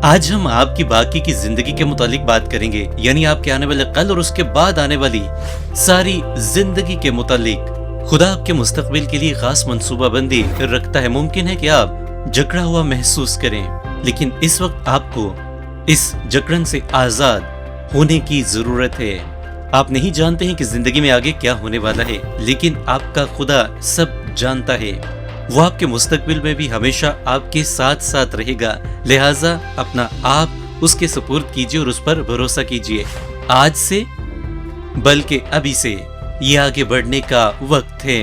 آج ہم آپ کی باقی کی زندگی کے متعلق بات کریں گے، یعنی آپ کے آنے والے کل اور اس کے بعد آنے والی ساری زندگی کے متعلق۔ خدا آپ کے مستقبل کے لیے خاص منصوبہ بندی رکھتا ہے۔ ممکن ہے کہ آپ جکڑا ہوا محسوس کریں، لیکن اس وقت آپ کو اس جکڑن سے آزاد ہونے کی ضرورت ہے۔ آپ نہیں جانتے ہیں کہ زندگی میں آگے کیا ہونے والا ہے، لیکن آپ کا خدا سب جانتا ہے۔ وہ آپ کے مستقبل میں بھی ہمیشہ آپ کے ساتھ ساتھ رہے گا، لہٰذا اپنا آپ اس کے سپرد کیجیے اور اس پر بھروسہ کیجیے۔ آج سے بلکہ ابھی سے یہ آگے بڑھنے کا وقت ہے۔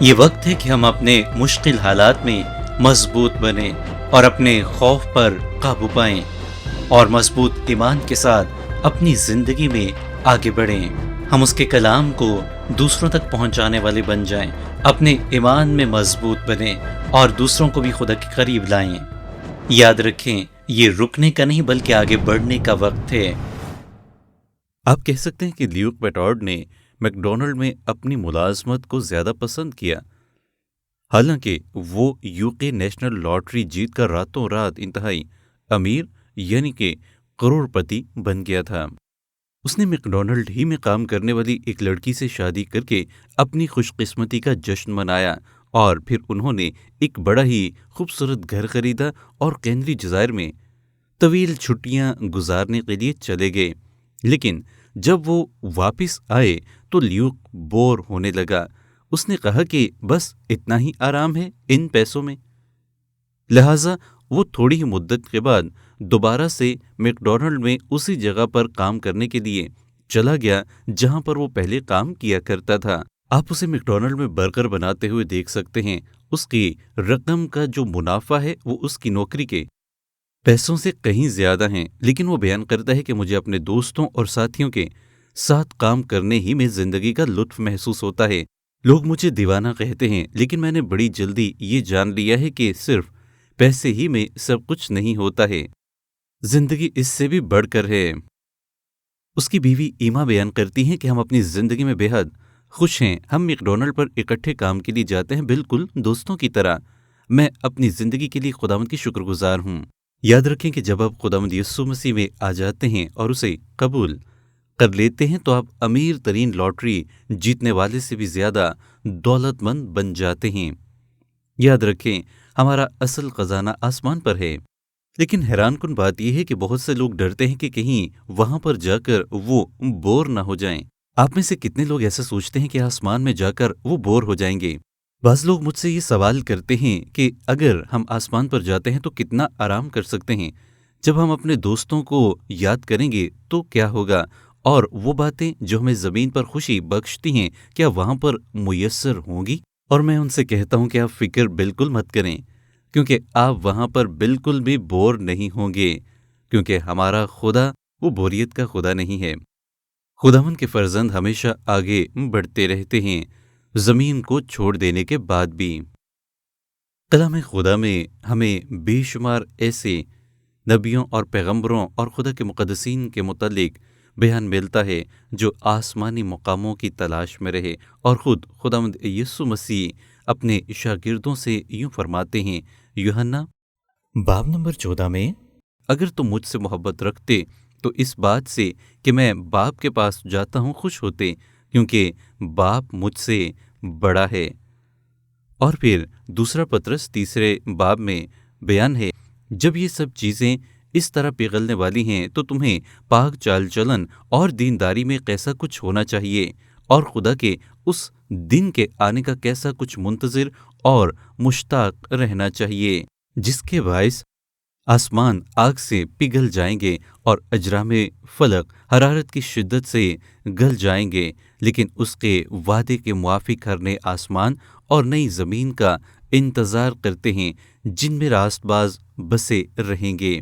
یہ وقت ہے کہ ہم اپنے مشکل حالات میں مضبوط بنیں اور اپنے خوف پر قابو پائیں اور مضبوط ایمان کے ساتھ اپنی زندگی میں آگے بڑھیں۔ ہم اس کے کلام کو دوسروں تک پہنچانے والے بن جائیں، اپنے ایمان میں مضبوط بنیں اور دوسروں کو بھی خدا کے قریب لائیں۔ یاد رکھیں، یہ رکنے کا نہیں بلکہ آگے بڑھنے کا وقت ہے۔ آپ کہہ سکتے ہیں کہ لیوک پیٹارڈ نے میکڈونلڈ میں اپنی ملازمت کو زیادہ پسند کیا، حالانکہ وہ یوکے نیشنل لاٹری جیت کر راتوں رات انتہائی امیر یعنی کہ کروڑ پتی بن گیا تھا۔ اس نے میکڈونلڈ ہی میں کام کرنے والی ایک لڑکی سے شادی کر کے اپنی خوش قسمتی کا جشن منایا، اور پھر انہوں نے ایک بڑا ہی خوبصورت گھر خریدا اور کینری جزائر میں طویل چھٹیاں گزارنے کے لیے چلے گئے۔ لیکن جب وہ واپس آئے تو لیوک بور ہونے لگا۔ اس نے کہا کہ بس اتنا ہی آرام ہے ان پیسوں میں، لہٰذا وہ تھوڑی ہی مدت کے بعد دوبارہ سے میکڈونلڈ میں اسی جگہ پر کام کرنے کے لیے چلا گیا جہاں پر وہ پہلے کام کیا کرتا تھا۔ آپ اسے میکڈونلڈ میں برگر بناتے ہوئے دیکھ سکتے ہیں۔ اس کی رقم کا جو منافع ہے وہ اس کی نوکری کے پیسوں سے کہیں زیادہ ہیں، لیکن وہ بیان کرتا ہے کہ مجھے اپنے دوستوں اور ساتھیوں کے ساتھ کام کرنے ہی میں زندگی کا لطف محسوس ہوتا ہے۔ لوگ مجھے دیوانہ کہتے ہیں، لیکن میں نے بڑی جلدی یہ جان لیا ہے کہ صرف پیسے ہی میں سب کچھ نہیں ہوتا ہے، زندگی اس سے بھی بڑھ کر ہے۔ اس کی بیوی ایما بیان کرتی ہیں کہ ہم اپنی زندگی میں بے حد خوش ہیں۔ ہم میکڈونلڈ پر اکٹھے کام کے لیے جاتے ہیں، بالکل دوستوں کی طرح۔ میں اپنی زندگی کے لیے خداوند کی شکر گزار ہوں۔ یاد رکھیں کہ جب آپ خداوند یسوع مسیح میں آ جاتے ہیں اور اسے قبول کر لیتے ہیں تو آپ امیر ترین لاٹری جیتنے والے سے بھی زیادہ دولت مند بن جاتے ہیں۔ یاد رکھیں، ہمارا اصل خزانہ آسمان پر ہے، لیکن حیران کن بات یہ ہے کہ بہت سے لوگ ڈرتے ہیں کہ کہیں وہاں پر جا کر وہ بور نہ ہو جائیں۔ آپ میں سے کتنے لوگ ایسا سوچتے ہیں کہ آسمان میں جا کر وہ بور ہو جائیں گے؟ بعض لوگ مجھ سے یہ سوال کرتے ہیں کہ اگر ہم آسمان پر جاتے ہیں تو کتنا آرام کر سکتے ہیں؟ جب ہم اپنے دوستوں کو یاد کریں گے تو کیا ہوگا؟ اور وہ باتیں جو ہمیں زمین پر خوشی بخشتی ہیں کیا وہاں پر میسر ہوں گی؟ اور میں ان سے کہتا ہوں کہ آپ فکر بالکل مت کریں، کیونکہ آپ وہاں پر بالکل بھی بور نہیں ہوں گے، کیونکہ ہمارا خدا وہ بوریت کا خدا نہیں ہے۔ خداوند کے فرزند ہمیشہ آگے بڑھتے رہتے ہیں، زمین کو چھوڑ دینے کے بعد بھی۔ کلام خدا میں ہمیں بے شمار ایسے نبیوں اور پیغمبروں اور خدا کے مقدسین کے متعلق بیان ملتا ہے جو آسمانی مقاموں کی تلاش میں رہے، اور خود خداوند یسوع مسیح اپنے شاگردوں سے یوں فرماتے ہیں، یوحنا باب نمبر 14 میں، اگر تم مجھ سے محبت رکھتے تو اس بات سے کہ میں باپ کے پاس جاتا ہوں خوش ہوتے، کیونکہ باپ مجھ سے بڑا ہے۔ اور پھر دوسرا پطرس 3 باب میں بیان ہے، جب یہ سب چیزیں اس طرح پگھلنے والی ہیں تو تمہیں پاک چال چلن اور دینداری میں کیسا کچھ ہونا چاہیے، اور خدا کے اس دن کے آنے کا کیسا کچھ منتظر اور مشتاق رہنا چاہیے، جس کے باعث آسمان آگ سے پگھل جائیں گے اور اجرام فلک حرارت کی شدت سے گل جائیں گے، لیکن اس کے وعدے کے موافق ہر نئے آسمان اور نئی زمین کا انتظار کرتے ہیں جن میں راست باز بسے رہیں گے۔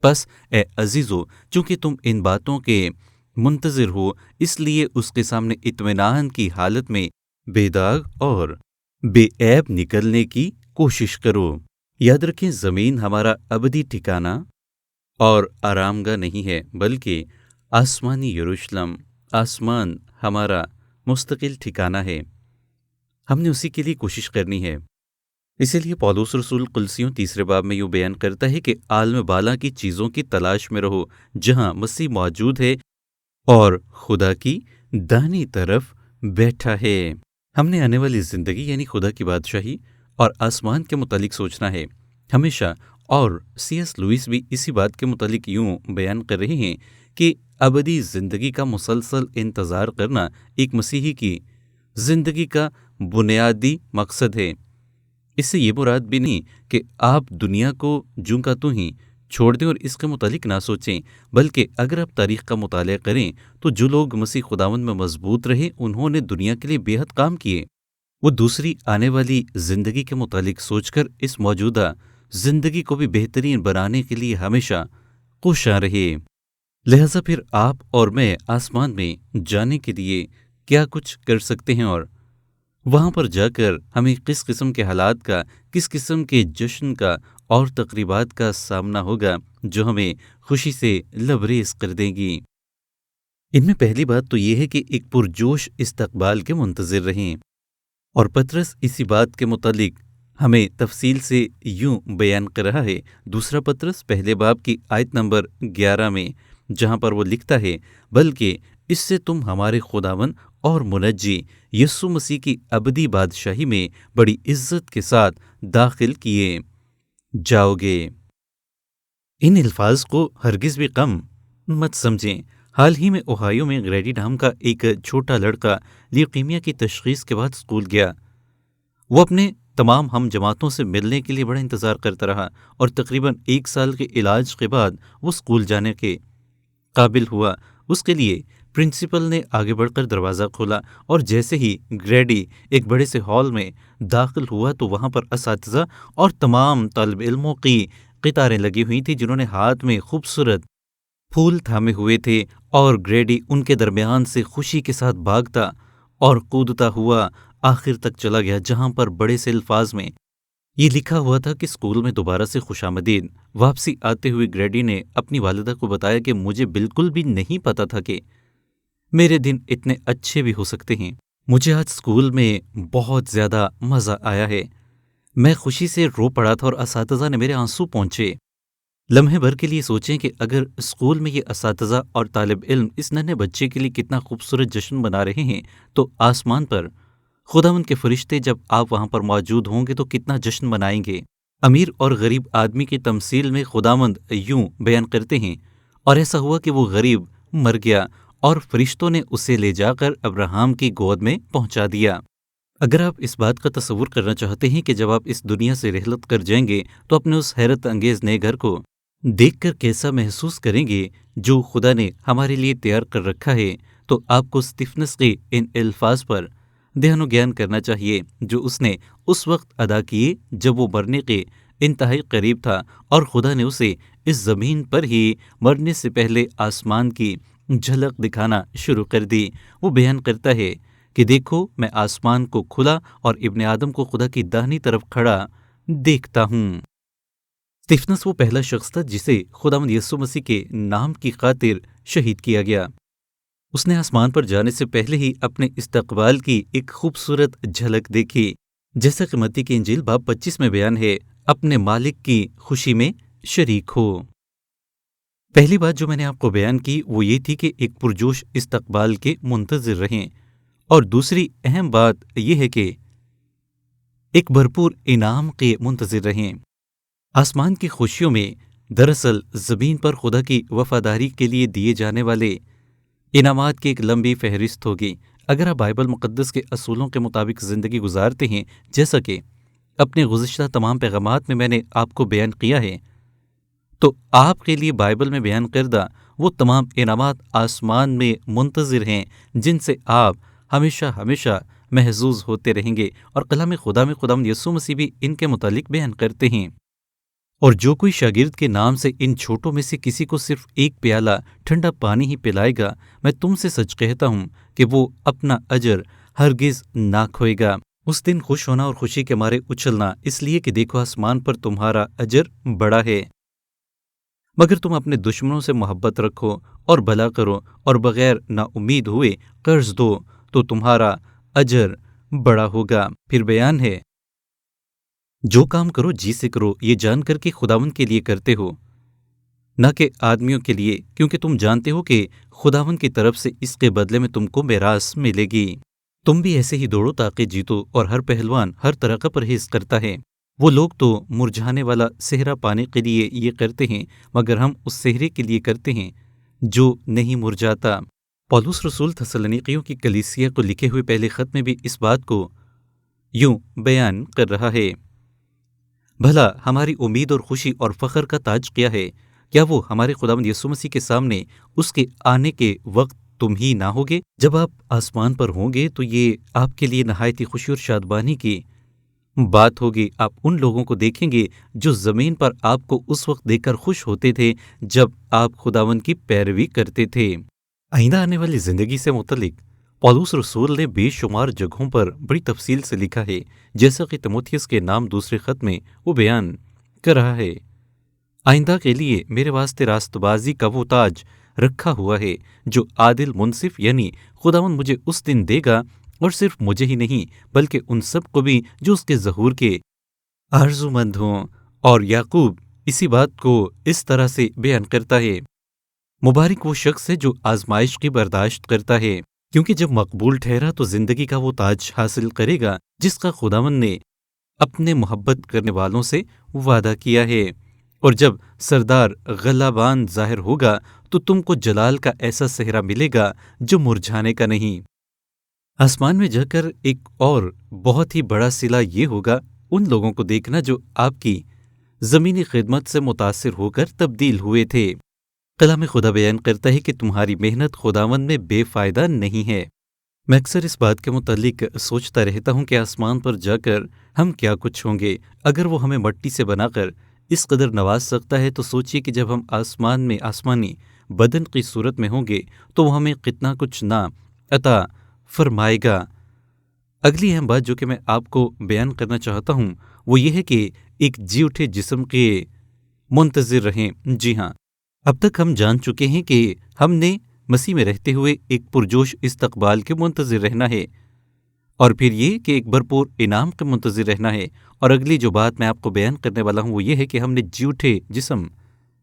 پس اے عزیزو، چونکہ تم ان باتوں کے منتظر ہو، اس لیے اس کے سامنے اطمینان کی حالت میں بے داغ اور بے عیب نکلنے کی کوشش کرو۔ یاد رکھیں، زمین ہمارا ابدی ٹھکانہ اور آرام گاہ نہیں ہے، بلکہ آسمانی یروشلم، آسمان ہمارا مستقل ٹھکانہ ہے۔ ہم نے اسی کے لیے کوشش کرنی ہے۔ اسی لیے پولس رسول قلسیوں 3 باب میں یوں بیان کرتا ہے کہ عالم بالا کی چیزوں کی تلاش میں رہو جہاں مسیح موجود ہے اور خدا کی داہنی طرف بیٹھا ہے۔ ہم نے آنے والی زندگی یعنی خدا کی بادشاہی اور آسمان کے متعلق سوچنا ہے ہمیشہ، اور سی ایس لوئس بھی اسی بات کے متعلق یوں بیان کر رہے ہیں کہ ابدی زندگی کا مسلسل انتظار کرنا ایک مسیحی کی زندگی کا بنیادی مقصد ہے۔ اس سے یہ مراد بھی نہیں کہ آپ دنیا کو جوں کا توں ہی چھوڑ دیں اور اس کے متعلق نہ سوچیں، بلکہ اگر آپ تاریخ کا مطالعہ کریں تو جو لوگ مسیح خداوند میں مضبوط رہے انہوں نے دنیا کے لیے بے حد کام کیے۔ وہ دوسری آنے والی زندگی کے متعلق سوچ کر اس موجودہ زندگی کو بھی بہترین بنانے کے لیے ہمیشہ کوشاں رہے۔ لہذا پھر آپ اور میں آسمان میں جانے کے لیے کیا کچھ کر سکتے ہیں، اور وہاں پر جا کر ہمیں کس قسم کے حالات کا، کس قسم کے جشن کا اور تقریبات کا سامنا ہوگا جو ہمیں خوشی سے لبریز کر دیں گی۔ ان میں پہلی بات تو یہ ہے کہ ایک پرجوش استقبال کے منتظر رہیں، اور پطرس اسی بات کے متعلق ہمیں تفصیل سے یوں بیان کر رہا ہے 2 پطرس پہلے باب کی آیت نمبر 11 میں، جہاں پر وہ لکھتا ہے بلکہ اس سے تم ہمارے خداوند اور منجی یسوع مسیح کی ابدی بادشاہی میں بڑی عزت کے ساتھ داخل کیے جاؤ گے۔ ان الفاظ کو ہرگز بھی کم مت سمجھیں۔ حال ہی میں اوہایو میں گریڈی نام کا ایک چھوٹا لڑکا لیوکیمیا کی تشخیص کے بعد اسکول گیا۔ وہ اپنے تمام ہم جماعتوں سے ملنے کے لیے بڑا انتظار کرتا رہا، اور تقریباً 1 سال کے علاج کے بعد وہ اسکول جانے کے قابل ہوا۔ اس کے لیے پرنسپل نے آگے بڑھ کر دروازہ کھولا، اور جیسے ہی گریڈی ایک بڑے سے ہال میں داخل ہوا تو وہاں پر اساتذہ اور تمام طالب علموں کی قطاریں لگی ہوئی تھیں جنہوں نے ہاتھ میں خوبصورت پھول تھامے ہوئے تھے، اور گریڈی ان کے درمیان سے خوشی کے ساتھ بھاگتا اور کودتا ہوا آخر تک چلا گیا، جہاں پر بڑے سے الفاظ میں یہ لکھا ہوا تھا کہ اسکول میں دوبارہ سے خوش آمدید۔ واپسی آتے ہوئے گریڈی نے اپنی والدہ کو بتایا کہ مجھے بالکل بھی نہیں پتا تھا کہ میرے دن اتنے اچھے بھی ہو سکتے ہیں۔ مجھے آج اسکول میں بہت زیادہ مزہ آیا ہے۔ میں خوشی سے رو پڑا تھا اور اساتذہ نے میرے آنسو پہنچے۔ لمحے بھر کے لیے سوچیں کہ اگر اسکول میں یہ اساتذہ اور طالب علم اس ننھے بچے کے لیے کتنا خوبصورت جشن منا رہے ہیں، تو آسمان پر خداوند کے فرشتے جب آپ وہاں پر موجود ہوں گے تو کتنا جشن منائیں گے۔ امیر اور غریب آدمی کی تمثیل میں خداوند یوں بیان کرتے ہیں، اور ایسا ہوا کہ وہ غریب مر گیا اور فرشتوں نے اسے لے جا کر ابراہیم کی گود میں پہنچا دیا۔ اگر آپ اس بات کا تصور کرنا چاہتے ہیں کہ جب آپ اس دنیا سے رحلت کر جائیں گے تو اپنے اس حیرت انگیز نئے گھر کو دیکھ کر کیسا محسوس کریں گے جو خدا نے ہمارے لیے تیار کر رکھا ہے، تو آپ کو اسٹیفنس کے ان الفاظ پر دھیان و گیان کرنا چاہیے جو اس نے اس وقت ادا کیے جب وہ مرنے کے انتہائی قریب تھا، اور خدا نے اسے اس زمین پر ہی مرنے سے پہلے آسمان کی جھلک دکھانا شروع کر دی۔ وہ بیان کرتا ہے کہ دیکھو میں آسمان کو کھلا اور ابن آدم کو خدا کی داہنی طرف کھڑا دیکھتا ہوں۔ اسٹیفنس وہ پہلا شخص تھا جسے خداوند یسوع مسیح کے نام کی خاطر شہید کیا گیا۔ اس نے آسمان پر جانے سے پہلے ہی اپنے استقبال کی ایک خوبصورت جھلک دیکھی، جیسا کہ متی کی انجیل باب 25 میں بیان ہے، اپنے مالک کی خوشی میں شریک ہو۔ پہلی بات جو میں نے آپ کو بیان کی وہ یہ تھی کہ ایک پرجوش استقبال کے منتظر رہیں، اور دوسری اہم بات یہ ہے کہ ایک بھرپور انعام کے منتظر رہیں۔ آسمان کی خوشیوں میں دراصل زمین پر خدا کی وفاداری کے لیے دیے جانے والے انعامات کی ایک لمبی فہرست ہوگی۔ اگر آپ بائبل مقدس کے اصولوں کے مطابق زندگی گزارتے ہیں، جیسا کہ اپنے گزشتہ تمام پیغامات میں نے آپ کو بیان کیا ہے، تو آپ کے لیے بائبل میں بیان کردہ وہ تمام انعامات آسمان میں منتظر ہیں جن سے آپ ہمیشہ ہمیشہ محظوظ ہوتے رہیں گے، اور کلام خدا میں خداوند یسوع مسیح بھی ان کے متعلق بیان کرتے ہیں۔ اور جو کوئی شاگرد کے نام سے ان چھوٹوں میں سے کسی کو صرف ایک پیالہ ٹھنڈا پانی ہی پلائے گا، میں تم سے سچ کہتا ہوں کہ وہ اپنا اجر ہرگز نہ کھوئے گا۔ اس دن خوش ہونا اور خوشی کے مارے اچھلنا، اس لیے کہ دیکھو آسمان پر تمہارا اجر بڑا ہے۔ مگر تم اپنے دشمنوں سے محبت رکھو اور بھلا کرو، اور بغیر نا امید ہوئے قرض دو، تو تمہارا اجر بڑا ہوگا۔ پھر بیان ہے جو کام کرو جی سے کرو، یہ جان کر کہ خداوند کے لیے کرتے ہو، نہ کہ آدمیوں کے لیے، کیونکہ تم جانتے ہو کہ خداوند کی طرف سے اس کے بدلے میں تم کو میراث ملے گی۔ تم بھی ایسے ہی دوڑو تاکہ جیتو، اور ہر پہلوان ہر طرح کا پرہیز کرتا ہے۔ وہ لوگ تو مرجھانے والا صحرا پانے کے لیے یہ کرتے ہیں، مگر ہم اس صحرے کے لیے کرتے ہیں جو نہیں مرجھاتا۔ پولس رسول تھسلنیقیوں کی کلیسیا کو لکھے ہوئے پہلے خط میں بھی اس بات کو یوں بیان کر رہا ہے، بھلا ہماری امید اور خوشی اور فخر کا تاج کیا ہے؟ کیا وہ ہمارے خداوند یسوع مسیح کے سامنے اس کے آنے کے وقت تم ہی نہ ہوگے؟ جب آپ آسمان پر ہوں گے تو یہ آپ کے لیے نہایت ہی خوشی اور شادمانی کی بات ہوگی۔ آپ ان لوگوں کو دیکھیں گے جو زمین پر آپ کو اس وقت دیکھ کر خوش ہوتے تھے جب آپ خداوند کی پیروی کرتے تھے۔ آئندہ آنے والی زندگی سے متعلق پولس رسول نے بے شمار جگہوں پر بڑی تفصیل سے لکھا ہے، جیسا کہ تیموتھیوس کے نام دوسرے خط میں وہ بیان کر رہا ہے، آئندہ کے لیے میرے واسطے راست بازی کا وہ تاج رکھا ہوا ہے جو عادل منصف یعنی خداوند مجھے اس دن دے گا، اور صرف مجھے ہی نہیں بلکہ ان سب کو بھی جو اس کے ظہور کے آرزو مند ہوں۔ اور یعقوب اسی بات کو اس طرح سے بیان کرتا ہے، مبارک وہ شخص ہے جو آزمائش کی برداشت کرتا ہے، کیونکہ جب مقبول ٹھہرا تو زندگی کا وہ تاج حاصل کرے گا جس کا خداوند نے اپنے محبت کرنے والوں سے وعدہ کیا ہے۔ اور جب سردار غلابان ظاہر ہوگا تو تم کو جلال کا ایسا صحرا ملے گا جو مرجھانے کا نہیں۔ آسمان میں جا کر ایک اور بہت ہی بڑا صلہ یہ ہوگا ان لوگوں کو دیکھنا جو آپ کی زمینی خدمت سے متاثر ہو کر تبدیل ہوئے تھے۔ کلام خدا بیان کرتا ہے کہ تمہاری محنت خداوند میں بے فائدہ نہیں ہے۔ میں اکثر اس بات کے متعلق سوچتا رہتا ہوں کہ آسمان پر جا کر ہم کیا کچھ ہوں گے۔ اگر وہ ہمیں مٹی سے بنا کر اس قدر نواز سکتا ہے تو سوچئے کہ جب ہم آسمان میں آسمانی بدن کی صورت میں ہوں گے تو وہ ہمیں کتنا کچھ نہ عطا فرمائے گا۔ اگلی اہم بات جو کہ میں آپ کو بیان کرنا چاہتا ہوں وہ یہ ہے کہ ایک جی اٹھے جسم کے منتظر رہیں۔ جی ہاں، اب تک ہم جان چکے ہیں کہ ہم نے مسیح میں رہتے ہوئے ایک پرجوش استقبال کے منتظر رہنا ہے، اور پھر یہ کہ ایک بھرپور انعام کے منتظر رہنا ہے۔ اور اگلی جو بات میں آپ کو بیان کرنے والا ہوں وہ یہ ہے کہ ہم نے جی اٹھے جسم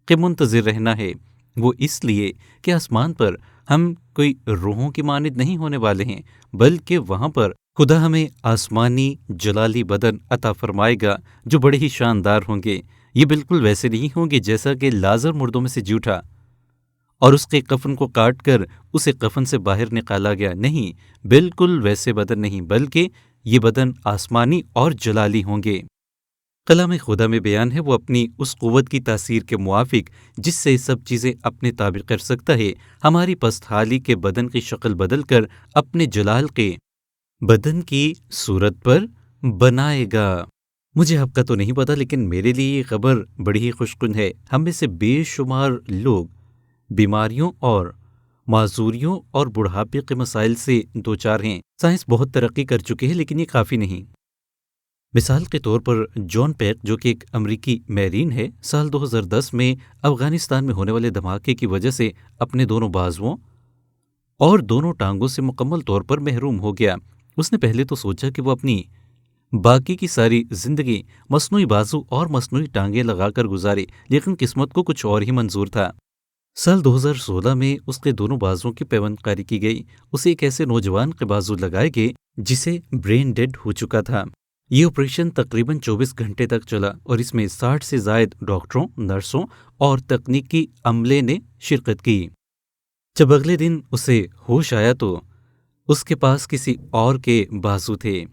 کے منتظر رہنا ہے۔ وہ اس لیے کہ آسمان پر ہم کوئی روحوں کی مانند نہیں ہونے والے ہیں، بلکہ وہاں پر خدا ہمیں آسمانی جلالی بدن عطا فرمائے گا جو بڑے ہی شاندار ہوں گے۔ یہ بالکل ویسے نہیں ہوں گے جیسا کہ لازر مردوں میں سے جی اٹھا اور اس کے کفن کو کاٹ کر اسے کفن سے باہر نکالا گیا، نہیں، بالکل ویسے بدن نہیں، بلکہ یہ بدن آسمانی اور جلالی ہوں گے۔ کلام خدا میں بیان ہے وہ اپنی اس قوت کی تاثیر کے موافق جس سے یہ سب چیزیں اپنے تابع کر سکتا ہے ہماری پست حالی کے بدن کی شکل بدل کر اپنے جلال کے بدن کی صورت پر بنائے گا۔ مجھے آپ کا تو نہیں پتا، لیکن میرے لیے یہ خبر بڑی ہی خوشکن ہے۔ ہم میں سے بے شمار لوگ بیماریوں اور معذوریوں اور بڑھاپے کے مسائل سے دوچار ہیں۔ سائنس بہت ترقی کر چکی ہے لیکن یہ کافی نہیں۔ مثال کے طور پر جان پیک جو کہ ایک امریکی میرین ہے، سال 2010 میں افغانستان میں ہونے والے دھماکے کی وجہ سے اپنے دونوں بازوؤں اور دونوں ٹانگوں سے مکمل طور پر محروم ہو گیا۔ اس نے پہلے تو سوچا کہ وہ اپنی باقی کی ساری زندگی مصنوعی بازو اور مصنوعی ٹانگیں لگا کر گزارے، لیکن قسمت کو کچھ اور ہی منظور تھا۔ سال 2016 میں اس کے دونوں بازوؤں کی پیوند کاری کی گئی۔ اسے ایک ایسے نوجوان کے بازو لگائے گئے جسے برین ڈیڈ ہو چکا تھا۔ یہ آپریشن تقریباً 24 گھنٹے تک چلا اور اس میں 60 سے زائد ڈاکٹروں، نرسوں اور تکنیکی عملے نے شرکت کی۔ جب اگلے دن اسے ہوش آیا تو اس کے پاس کسی اور کے بازو تھے۔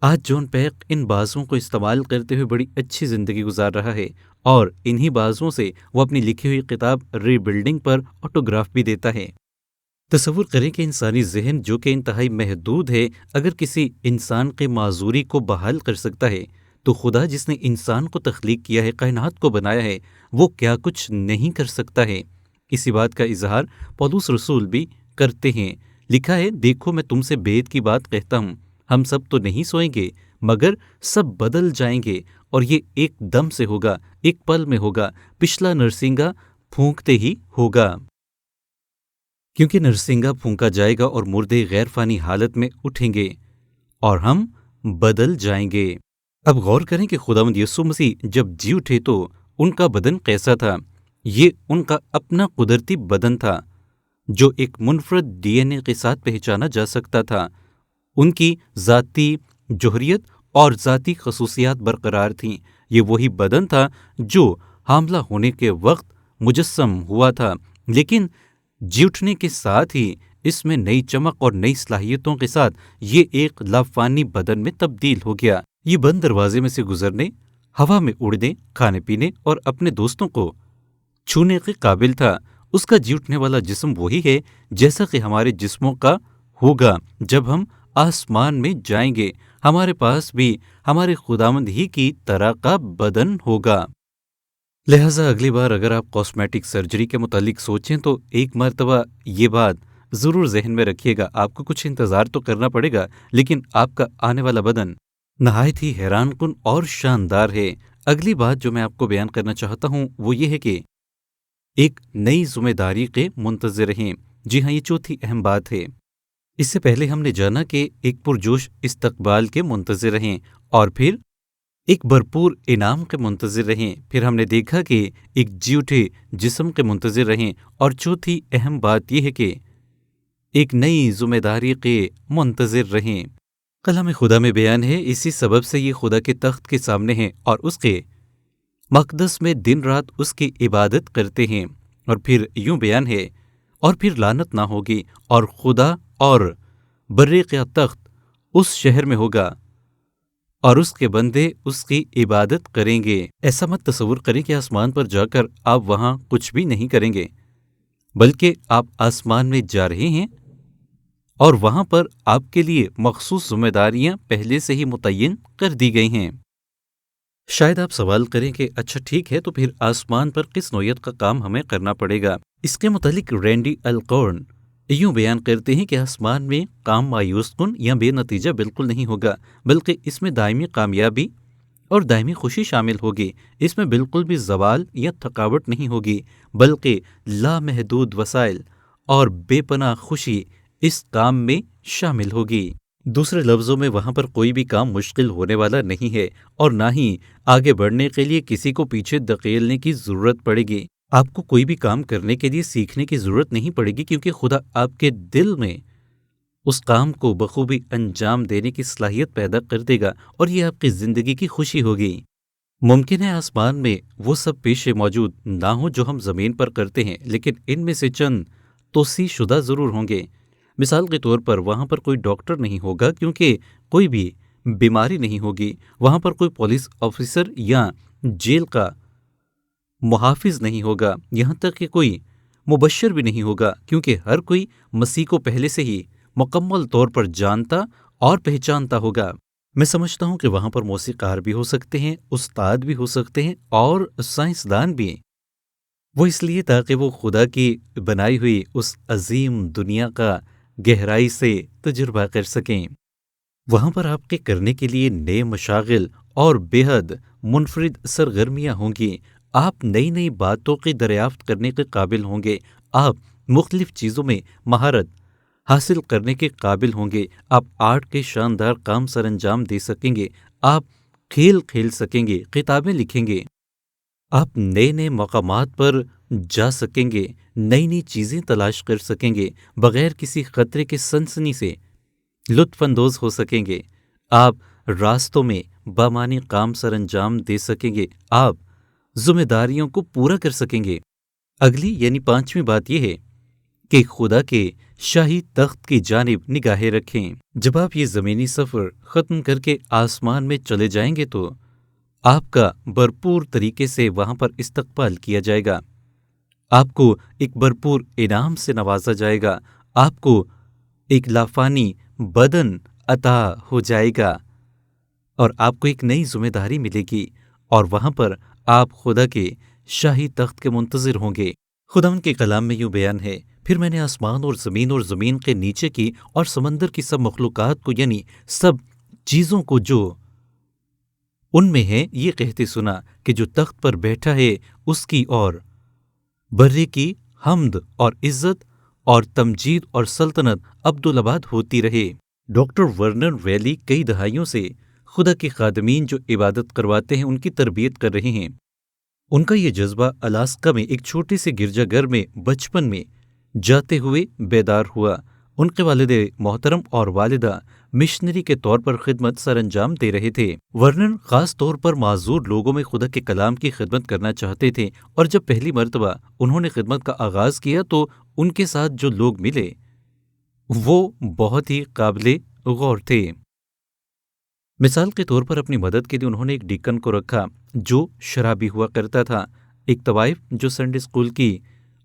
آج جان پیک ان بازوؤں کو استعمال کرتے ہوئے بڑی اچھی زندگی گزار رہا ہے، اور انہی بازوؤں سے وہ اپنی لکھی ہوئی کتاب ری بلڈنگ پر آٹوگراف بھی دیتا ہے۔ تصور کریں کہ انسانی ذہن جو کہ انتہائی محدود ہے اگر کسی انسان کی معذوری کو بحال کر سکتا ہے تو خدا جس نے انسان کو تخلیق کیا ہے، کائنات کو بنایا ہے، وہ کیا کچھ نہیں کر سکتا ہے۔ اسی بات کا اظہار پولس رسول بھی کرتے ہیں۔ لکھا ہے، دیکھو میں تم سے بید کی بات کہتا ہوں، ہم سب تو نہیں سوئیں گے مگر سب بدل جائیں گے، اور یہ ایک دم سے ہوگا، ایک پل میں ہوگا، پچھلا نرسنگا پھونکتے ہی ہوگا۔ کیونکہ نرسنگا پھونکا جائے گا اور مردے غیر فانی حالت میں اٹھیں گے اور ہم بدل جائیں گے۔ اب غور کریں کہ خداوند یسوع مسیح جب جی اٹھے تو ان کا بدن کیسا تھا۔ یہ ان کا اپنا قدرتی بدن تھا جو ایک منفرد ڈی این اے کے ساتھ پہچانا جا سکتا تھا۔ ان کی ذاتی جوہریت اور ذاتی خصوصیات برقرار تھیں۔ یہ وہی بدن تھا جو حاملہ ہونے کے وقت مجسم ہوا تھا، لیکن جی اٹھنے کے ساتھ ہی اس میں نئی چمک اور نئی صلاحیتوں کے ساتھ یہ ایک لافانی بدن میں تبدیل ہو گیا۔ یہ بند دروازے میں سے گزرنے، ہوا میں اڑنے، کھانے پینے اور اپنے دوستوں کو چھونے کے قابل تھا۔ اس کا جی اٹھنے والا جسم وہی ہے جیسا کہ ہمارے جسموں کا ہوگا جب ہم آسمان میں جائیں گے۔ ہمارے پاس بھی ہمارے خداوند ہی کی طرح کا بدن ہوگا۔ لہٰذا اگلی بار اگر آپ کاسمیٹک سرجری کے متعلق سوچیں تو ایک مرتبہ یہ بات ضرور ذہن میں رکھیے گا۔ آپ کو کچھ انتظار تو کرنا پڑے گا، لیکن آپ کا آنے والا بدن نہایت ہی حیران کن اور شاندار ہے۔ اگلی بات جو میں آپ کو بیان کرنا چاہتا ہوں وہ یہ ہے کہ ایک نئی ذمہ داری کے منتظر رہیں۔ جی ہاں، یہ چوتھی اہم بات ہے۔ اس سے پہلے ہم نے جانا کہ ایک پرجوش استقبال کے منتظر رہیں اور پھر ایک بھرپور انعام کے منتظر رہیں۔ پھر ہم نے دیکھا کہ ایک جی اٹھے جسم کے منتظر رہیں، اور چوتھی اہم بات یہ ہے کہ ایک نئی ذمہ داری کے منتظر رہیں۔ کلام خدا میں بیان ہے، اسی سبب سے یہ خدا کے تخت کے سامنے ہیں اور اس کے مقدس میں دن رات اس کی عبادت کرتے ہیں۔ اور پھر یوں بیان ہے، اور پھر لعنت نہ ہوگی، اور خدا اور برے کا تخت اس شہر میں ہوگا اور اس کے بندے اس کی عبادت کریں گے۔ ایسا مت تصور کریں کہ آسمان پر جا کر آپ وہاں کچھ بھی نہیں کریں گے، بلکہ آپ آسمان میں جا رہے ہیں اور وہاں پر آپ کے لیے مخصوص ذمہ داریاں پہلے سے ہی متعین کر دی گئی ہیں۔ شاید آپ سوال کریں کہ اچھا ٹھیک ہے، تو پھر آسمان پر کس نوعیت کا کام ہمیں کرنا پڑے گا؟ اس کے متعلق رینڈی الکورن یوں بیان کرتے ہیں کہ آسمان میں کام مایوس کن یا بے نتیجہ بالکل نہیں ہوگا، بلکہ اس میں دائمی کامیابی اور دائمی خوشی شامل ہوگی۔ اس میں بالکل بھی زوال یا تھکاوٹ نہیں ہوگی، بلکہ لامحدود وسائل اور بے پناہ خوشی اس کام میں شامل ہوگی۔ دوسرے لفظوں میں وہاں پر کوئی بھی کام مشکل ہونے والا نہیں ہے، اور نہ ہی آگے بڑھنے کے لیے کسی کو پیچھے دھکیلنے کی ضرورت پڑے گی۔ آپ کو کوئی بھی کام کرنے کے لیے سیکھنے کی ضرورت نہیں پڑے گی، کیونکہ خدا آپ کے دل میں اس کام کو بخوبی انجام دینے کی صلاحیت پیدا کر دے گا، اور یہ آپ کی زندگی کی خوشی ہوگی۔ ممکن ہے آسمان میں وہ سب پیشے موجود نہ ہوں جو ہم زمین پر کرتے ہیں، لیکن ان میں سے چند توسیع شدہ ضرور ہوں گے۔ مثال کے طور پر وہاں پر کوئی ڈاکٹر نہیں ہوگا، کیونکہ کوئی بھی بیماری نہیں ہوگی۔ وہاں پر کوئی پولیس آفیسر یا جیل کا محافظ نہیں ہوگا، یہاں تک کہ کوئی مبشر بھی نہیں ہوگا، کیونکہ ہر کوئی مسیح کو پہلے سے ہی مکمل طور پر جانتا اور پہچانتا ہوگا۔ میں سمجھتا ہوں کہ وہاں پر موسیقار بھی ہو سکتے ہیں، استاد بھی ہو سکتے ہیں، اور سائنسدان بھی۔ وہ اس لیے تاکہ وہ خدا کی بنائی ہوئی اس عظیم دنیا کا گہرائی سے تجربہ کر سکیں۔ وہاں پر آپ کے کرنے کے لیے نئے مشاغل اور بے حد منفرد سرگرمیاں ہوں گی۔ آپ نئی نئی باتوں کی دریافت کرنے کے قابل ہوں گے۔ آپ مختلف چیزوں میں مہارت حاصل کرنے کے قابل ہوں گے۔ آپ آرٹ کے شاندار کام سر انجام دے سکیں گے۔ آپ کھیل کھیل سکیں گے، کتابیں لکھیں گے۔ آپ نئے نئے مقامات پر جا سکیں گے، نئی نئی چیزیں تلاش کر سکیں گے، بغیر کسی خطرے کے سنسنی سے لطف اندوز ہو سکیں گے۔ آپ راستوں میں بامانی کام سر انجام دے سکیں گے۔ آپ ذمہ داریوں کو پورا کر سکیں گے۔ اگلی یعنی پانچویں بات یہ ہے کہ خدا کے شاہی تخت کی جانب نگاہیں رکھیں۔ جب آپ یہ زمینی سفر ختم کر کے آسمان میں چلے جائیں گے تو آپ کا بھرپور طریقے سے وہاں پر استقبال کیا جائے گا۔ آپ کو ایک بھرپور انعام سے نوازا جائے گا۔ آپ کو ایک لافانی بدن عطا ہو جائے گا، اور آپ کو ایک نئی ذمہ داری ملے گی، اور وہاں پر آپ خدا کے شاہی تخت کے منتظر ہوں گے۔ خدا ان کے کلام میں یوں بیان ہے، پھر میں نے آسمان اور زمین کے نیچے کی اور سمندر کی سب مخلوقات کو، یعنی سب چیزوں کو جو ان میں ہے، یہ کہتے سنا کہ جو تخت پر بیٹھا ہے اس کی اور برے کی حمد اور عزت اور تمجید اور سلطنت ابدالآباد ہوتی رہے۔ ڈاکٹر ورنر ویلی کئی دہائیوں سے خدا کے خادمین جو عبادت کرواتے ہیں ان کی تربیت کر رہے ہیں۔ ان کا یہ جذبہ الاسکا میں ایک چھوٹے سے گرجا گھر میں بچپن میں جاتے ہوئے بیدار ہوا۔ ان کے والد محترم اور والدہ مشنری کے طور پر خدمت سر انجام دے رہے تھے۔ ورنر خاص طور پر معذور لوگوں میں خدا کے کلام کی خدمت کرنا چاہتے تھے، اور جب پہلی مرتبہ انہوں نے خدمت کا آغاز کیا تو ان کے ساتھ جو لوگ ملے وہ بہت ہی قابل غور تھے۔ مثال کے طور پر اپنی مدد کے لیے انہوں نے ایک ڈیکن کو رکھا جو شرابی ہوا کرتا تھا، ایک طوائف جو سنڈے اسکول کی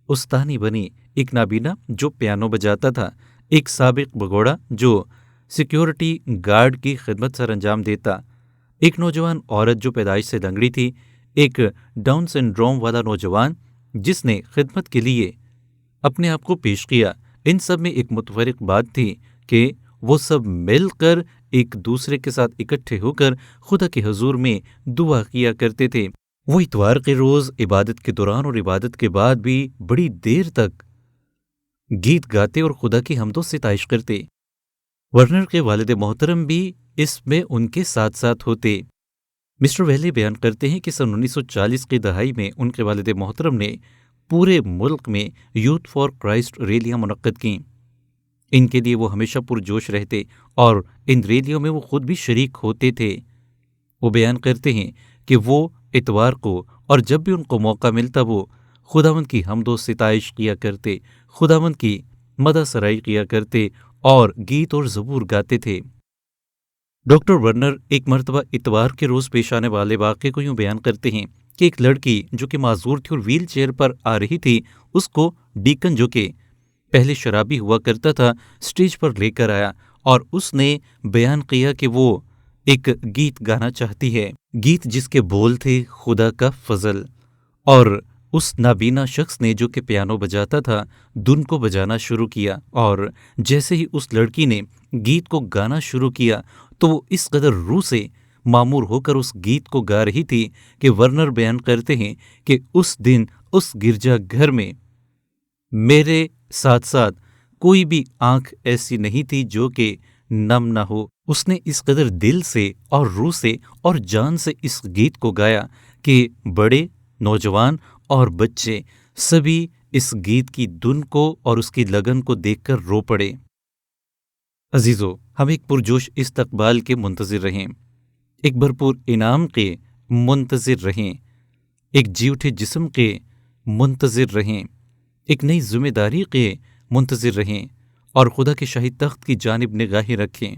استانی بنی، ایک نابینا جو پیانو بجاتا تھا، ایک سابق بگوڑا جو سیکیورٹی گارڈ کی خدمت سر انجام دیتا، ایک نوجوان عورت جو پیدائش سے لنگڑی تھی، ایک ڈاؤن سنڈروم والا نوجوان جس نے خدمت کے لیے اپنے آپ کو پیش کیا۔ ان سب میں ایک متفرق بات تھی کہ وہ سب مل کر ایک دوسرے کے ساتھ اکٹھے ہو کر خدا کے حضور میں دعا کیا کرتے تھے۔ وہ اتوار کے روز عبادت کے دوران اور عبادت کے بعد بھی بڑی دیر تک گیت گاتے اور خدا کی حمد و ستائش کرتے۔ ورنر کے والد محترم بھی اس میں ان کے ساتھ ساتھ ہوتے۔ مسٹر ویلی بیان کرتے ہیں کہ سن 1940 کی دہائی میں ان کے والد محترم نے پورے ملک میں یوتھ فار کرائسٹ ریلیاں منعقد کیں۔ ان کے لیے وہ ہمیشہ پرجوش رہتے اور ان ریلیوں میں وہ خود بھی شریک ہوتے تھے۔ وہ بیان کرتے ہیں کہ وہ اتوار کو اور جب بھی ان کو موقع ملتا وہ خداوند کی حمد و ستائش کیا کرتے، خداوند کی مدح سرائی کیا کرتے اور گیت اور زبور گاتے تھے۔ ڈاکٹر ورنر ایک مرتبہ اتوار کے روز پیش آنے والے واقعے کو یوں بیان کرتے ہیں کہ ایک لڑکی جو کہ معذور تھی اور ویل چیئر پر آ رہی تھی، اس کو ڈیکن جو کہ پہلے شرابی ہوا کرتا تھا سٹیج پر لے کر آیا اور اس نے بیان کیا کہ وہ ایک گیت گانا چاہتی ہے، گیت جس کے بول تھے خدا کا فضل، اور اس نابینا شخص نے جو کہ پیانو بجاتا تھا دھن کو بجانا شروع کیا، اور جیسے ہی اس لڑکی نے گیت کو گانا شروع کیا تو وہ اس قدر روح سے معمور ہو کر اس گیت کو گا رہی تھی کہ ورنر بیان کرتے ہیں کہ اس دن اس گرجا گھر میں میرے ساتھ ساتھ کوئی بھی آنکھ ایسی نہیں تھی جو کہ نم نہ ہو۔ اس نے اس قدر دل سے اور روح سے اور جان سے اس گیت کو گایا کہ بڑے، نوجوان اور بچے سبھی اس گیت کی دھن کو اور اس کی لگن کو دیکھ کر رو پڑے۔ عزیزو، ہم ایک پرجوش استقبال کے منتظر رہیں، ایک بھرپور انعام کے منتظر رہیں، ایک جی اٹھے جسم کے منتظر رہیں، ایک نئی ذمہ داری کے منتظر رہیں اور خدا کے شاہی تخت کی جانب نگاہیں رکھیں۔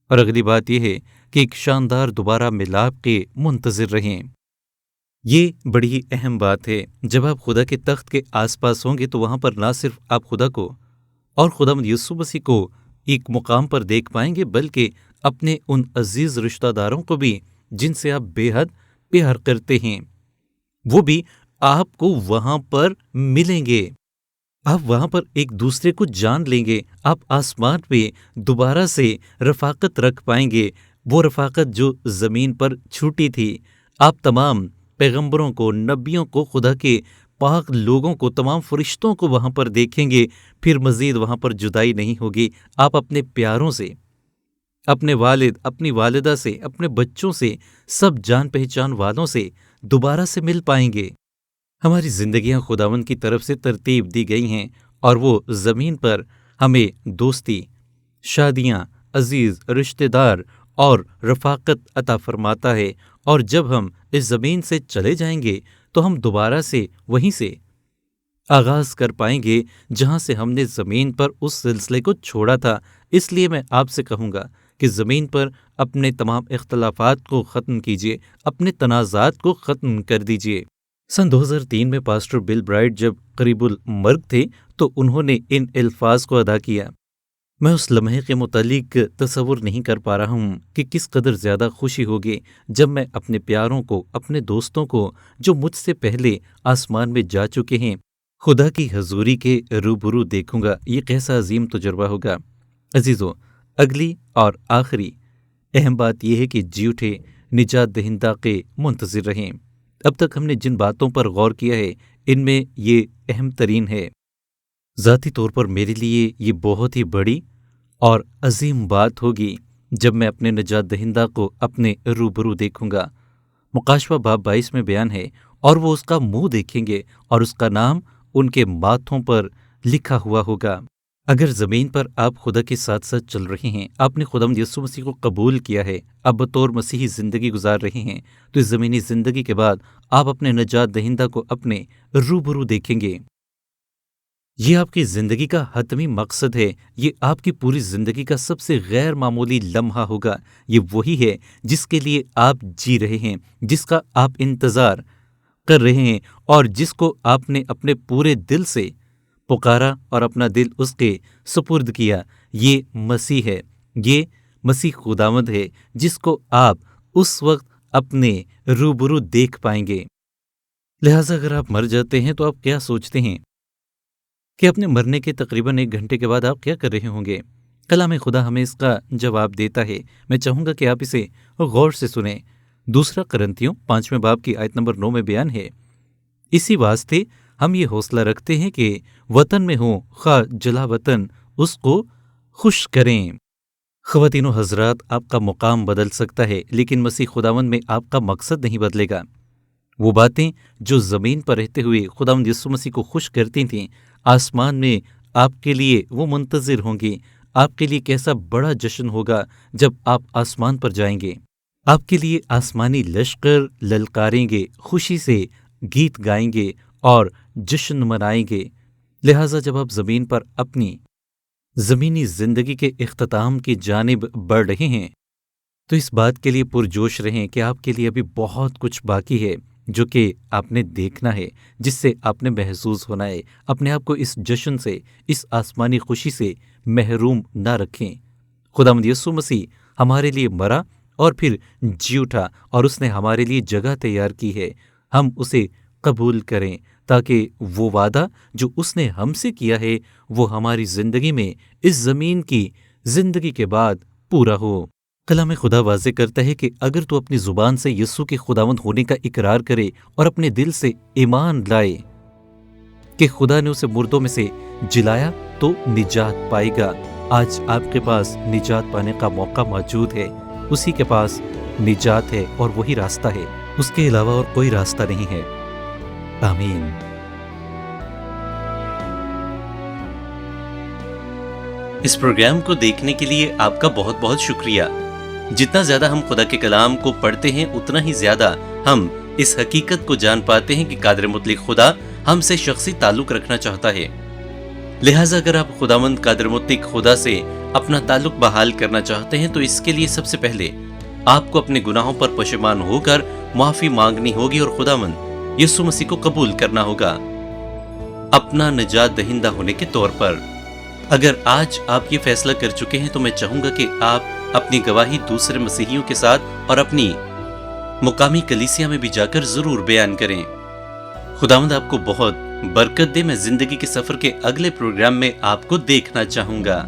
اور اگلی بات یہ ہے کہ ایک شاندار دوبارہ ملاپ کے منتظر رہیں۔ یہ بڑی ہی اہم بات ہے۔ جب آپ خدا کے تخت کے آس پاس ہوں گے تو وہاں پر نہ صرف آپ خدا کو اور خداوند یسوع مسیح کو ایک مقام پر دیکھ پائیں گے بلکہ اپنے ان عزیز رشتہ داروں کو بھی جن سے آپ بے حد پیار کرتے ہیں، وہ بھی آپ کو وہاں پر ملیں گے۔ آپ وہاں پر ایک دوسرے کو جان لیں گے۔ آپ آسمان پہ دوبارہ سے رفاقت رکھ پائیں گے، وہ رفاقت جو زمین پر چھوٹی تھی۔ آپ تمام پیغمبروں کو، نبیوں کو، خدا کے پاک لوگوں کو، تمام فرشتوں کو وہاں پر دیکھیں گے۔ پھر مزید وہاں پر جدائی نہیں ہوگی۔ آپ اپنے پیاروں سے، اپنے والد، اپنی والدہ سے، اپنے بچوں سے، سب جان پہچان والوں سے دوبارہ سے مل پائیں گے۔ ہماری زندگیاں خداوند کی طرف سے ترتیب دی گئی ہیں اور وہ زمین پر ہمیں دوستی، شادیاں، عزیز رشتہ دار اور رفاقت عطا فرماتا ہے، اور جب ہم اس زمین سے چلے جائیں گے تو ہم دوبارہ سے وہیں سے آغاز کر پائیں گے جہاں سے ہم نے زمین پر اس سلسلے کو چھوڑا تھا۔ اس لیے میں آپ سے کہوں گا کہ زمین پر اپنے تمام اختلافات کو ختم کیجیے، اپنے تنازعات کو ختم کر دیجیے۔ سن 2003 میں پاسٹر بل برائٹ جب قریب المرگ تھے تو انہوں نے ان الفاظ کو ادا کیا۔ میں اس لمحے کے متعلق تصور نہیں کر پا رہا ہوں کہ کس قدر زیادہ خوشی ہوگی جب میں اپنے پیاروں کو، اپنے دوستوں کو جو مجھ سے پہلے آسمان میں جا چکے ہیں، خدا کی حضوری کے روبرو دیکھوں گا۔ یہ کیسا عظیم تجربہ ہوگا۔ عزیزو، اگلی اور آخری اہم بات یہ ہے کہ جی اٹھے نجات دہندہ کے منتظر رہیں۔ اب تک ہم نے جن باتوں پر غور کیا ہے ان میں یہ اہم ترین ہے۔ ذاتی طور پر میرے لیے یہ بہت ہی بڑی اور عظیم بات ہوگی جب میں اپنے نجات دہندہ کو اپنے روبرو دیکھوں گا۔ مکاشفہ باب 22 میں بیان ہے، اور وہ اس کا منہ دیکھیں گے اور اس کا نام ان کے ماتھوں پر لکھا ہوا ہوگا۔ اگر زمین پر آپ خدا کے ساتھ ساتھ چل رہے ہیں، آپ نے خداوند یسوع مسیح کو قبول کیا ہے، اب بطور مسیحی زندگی گزار رہے ہیں، تو اس زمینی زندگی کے بعد آپ اپنے نجات دہندہ کو اپنے روبرو دیکھیں گے۔ یہ آپ کی زندگی کا حتمی مقصد ہے، یہ آپ کی پوری زندگی کا سب سے غیر معمولی لمحہ ہوگا۔ یہ وہی ہے جس کے لیے آپ جی رہے ہیں، جس کا آپ انتظار کر رہے ہیں، اور جس کو آپ نے اپنے پورے دل سے پکارا اور اپنا دل اس کے سپرد کیا۔ یہ مسیح ہے، یہ مسیح خداوند ہے جس کو آپ اس وقت اپنے روبرو دیکھ پائیں گے۔ لہٰذا اگر آپ مر جاتے ہیں تو آپ کیا سوچتے ہیں کہ اپنے مرنے کے تقریباً 1 گھنٹے کے بعد آپ کیا کر رہے ہوں گے؟ کلام خدا ہمیں اس کا جواب دیتا ہے۔ میں چاہوں گا کہ آپ اسے غور سے سنیں۔ 2 قرنتیوں 5 باب کی آیت نمبر 9 میں بیان ہے، اسی واسطے ہم یہ حوصلہ رکھتے ہیں کہ وطن میں ہوں خواہ جلا وطن اس کو خوش کریں۔ خواتین و حضرات، آپ کا مقام بدل سکتا ہے لیکن مسیح خداوند میں آپ کا مقصد نہیں بدلے گا۔ وہ باتیں جو زمین پر رہتے ہوئے خداوند یسوع مسیح کو خوش کرتی تھیں، آسمان میں آپ کے لیے وہ منتظر ہوں گی۔ آپ کے لیے کیسا بڑا جشن ہوگا جب آپ آسمان پر جائیں گے۔ آپ کے لیے آسمانی لشکر للکاریں گے، خوشی سے گیت گائیں گے اور جشن منائیں گے۔ لہٰذا جب آپ زمین پر اپنی زمینی زندگی کے اختتام کی جانب بڑھ رہے ہیں تو اس بات کے لیے پرجوش رہیں کہ آپ کے لیے ابھی بہت کچھ باقی ہے جو کہ آپ نے دیکھنا ہے، جس سے آپ نے محظوظ ہونا ہے۔ اپنے آپ کو اس جشن سے، اس آسمانی خوشی سے محروم نہ رکھیں۔ خداوند یسوع مسیح ہمارے لیے مرا اور پھر جی اٹھا، اور اس نے ہمارے لیے جگہ تیار کی ہے۔ ہم اسے قبول کریں تاکہ وہ وعدہ جو اس نے ہم سے کیا ہے وہ ہماری زندگی میں اس زمین کی زندگی کے بعد پورا ہو۔ کلام خدا واضح کرتا ہے کہ اگر تو اپنی زبان سے یسوع کے خداوند ہونے کا اقرار کرے اور اپنے دل سے ایمان لائے کہ خدا نے اسے مردوں میں سے جلایا تو نجات پائے گا۔ آج آپ کے پاس نجات پانے کا موقع موجود ہے۔ اسی کے پاس نجات ہے اور وہی راستہ ہے، اس کے علاوہ اور کوئی راستہ نہیں ہے۔ آمین۔ اس پروگرام کو دیکھنے کے لیے آپ کا بہت بہت شکریہ۔ جتنا زیادہ ہم خدا کے کلام کو پڑھتے ہیں اتنا ہی زیادہ ہم اس حقیقت کو جان پاتے ہیں کہ قادر مطلق خدا ہم سے شخصی تعلق رکھنا چاہتا ہے۔ لہٰذا اگر آپ خداوند قادر مطلق خدا سے اپنا تعلق بحال کرنا چاہتے ہیں تو اس کے لیے سب سے پہلے آپ کو اپنے گناہوں پر پشیمان ہو کر معافی مانگنی ہوگی اور خداوند یسوع مسیح کو قبول کرنا ہوگا اپنا نجات دہندہ ہونے کے طور پر۔ اگر آج آپ یہ فیصلہ کر چکے ہیں تو میں چاہوں گا کہ آپ اپنی گواہی دوسرے مسیحیوں کے ساتھ اور اپنی مقامی کلیسیا میں بھی جا کر ضرور بیان کریں۔ خداوند آپ کو بہت برکت دے۔ میں زندگی کے سفر کے اگلے پروگرام میں آپ کو دیکھنا چاہوں گا۔